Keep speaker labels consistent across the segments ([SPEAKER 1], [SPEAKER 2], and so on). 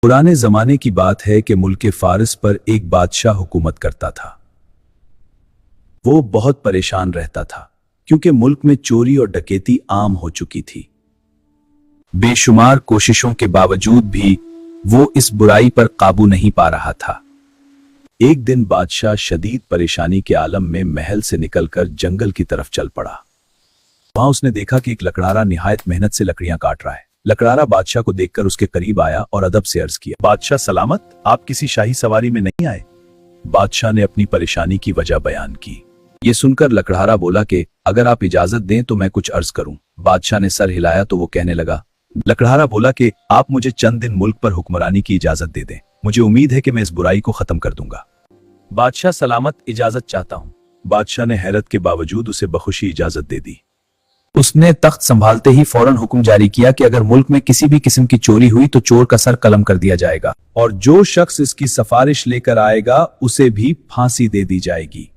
[SPEAKER 1] पुराने जमाने की बात है कि मुल्क फारिस पर एक बादशाह हुकूमत करता था। वो बहुत परेशान रहता था क्योंकि मुल्क में चोरी और डकैती आम हो चुकी थी। बेशुमार कोशिशों के बावजूद भी वो इस बुराई पर काबू नहीं पा रहा था। एक दिन बादशाह शदीद परेशानी के आलम में महल से निकलकर जंगल की तरफ चल पड़ा। वहां उसने देखा कि एक लकड़हारा निहायत मेहनत से लकड़ियां काट रहा है। लकड़हारा बादशाह को देखकर उसके करीब आया और अदब से अर्ज किया, बादशाह सलामत, आप किसी शाही सवारी में नहीं आए? बादशाह ने अपनी परेशानी की वजह बयान की। ये सुनकर लकड़हारा बोला कि अगर आप इजाजत दें तो मैं कुछ अर्ज करूं। बादशाह ने सर हिलाया तो वो कहने लगा। लकड़हारा बोला कि आप मुझे चंद दिन मुल्क पर हुक्मरानी की इजाजत दे दें, मुझे उम्मीद है कि मैं इस बुराई को खत्म कर दूंगा। बादशाह सलामत, इजाजत चाहता हूं। बादशाह ने हैरत के बावजूद उसे बखुशी इजाजत दे दी। उसने तख्त संभालते ही फौरन हुक्म जारी किया कि अगर मुल्क में किसी भी किस्म की चोरी हुई तो चोर का सर कलम कर दिया जाएगा और जो शख्स इसकी सिफारिश लेकर आएगा उसे भी फांसी दे दी जाएगी।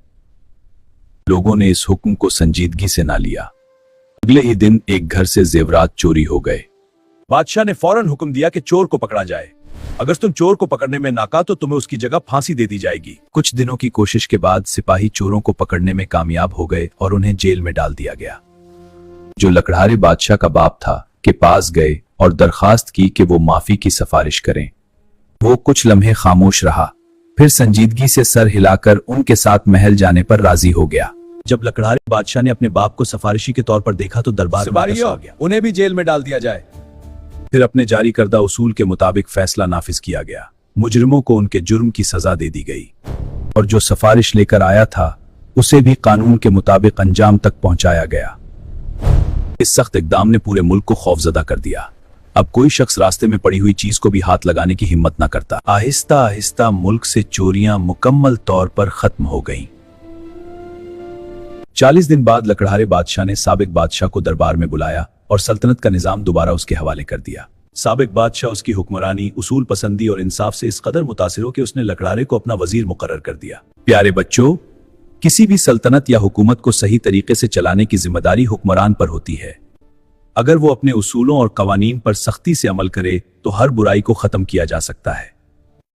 [SPEAKER 1] लोगों ने इस हुक्म को संजीदगी से ना लिया। अगले ही दिन एक घर से जेवरात चोरी हो गए। बादशाह ने फौरन हुक्म दिया कि चोर को पकड़ा जाए। अगर तुम चोर को पकड़ने में नाकाम तो तुम्हें उसकी जगह फांसी दे दी जाएगी। कुछ दिनों की कोशिश के बाद सिपाही चोरों को पकड़ने में कामयाब हो गए और उन्हें जेल में डाल दिया गया। जो लकड़हारे बादशाह का बाप था के पास गए और दरखास्त की कि वो माफी की सिफारिश करें। वो कुछ लम्हे खामोश रहा, फिर संजीदगी से सर हिलाकर उनके साथ महल जाने पर राजी हो गया। जब लकड़हारे बादशाह ने अपने बाप को सिफारिशी के तौर पर देखा तो दरबार में आ गया। उन्हें भी जेल में डाल दिया जाए। फिर अपने जारी करदा उसूल के मुताबिक फैसला नाफिज किया गया। मुजरिमों को उनके जुर्म की सजा दे दी गई और जो सिफारिश लेकर आया था उसे भी कानून के मुताबिक अंजाम तक पहुंचाया गया। इस सख्त इक़दाम ने पूरे मुल्क को खौफजदा कर दिया। अब कोई शख्स रास्ते में पड़ी हुई चीज को भी हाथ लगाने की हिम्मत न करता। आहिस्ता आहिस्ता मुल्क से चोरियां मुकम्मल तौर पर खत्म हो गईं। 40 दिन बाद लकड़हारे बादशाह ने साबिक बादशाह को दरबार में बुलाया और सल्तनत का निजाम दोबारा उसके हवाले कर दिया। साबिक बादशाह उसकी हुक्मरानी, उसूल पसंदी और इंसाफ से इस कदर मुतासिर हो कि उसने लकड़हारे को अपना वजीर मुकर्रर कर दिया। प्यारे बच्चों, किसी भी सल्तनत या हुकूमत को सही तरीके से चलाने की जिम्मेदारी हुक्मरान पर होती है। अगर वो अपने उसूलों और कवानीन पर सख्ती से अमल करे तो हर बुराई को खत्म किया जा सकता है।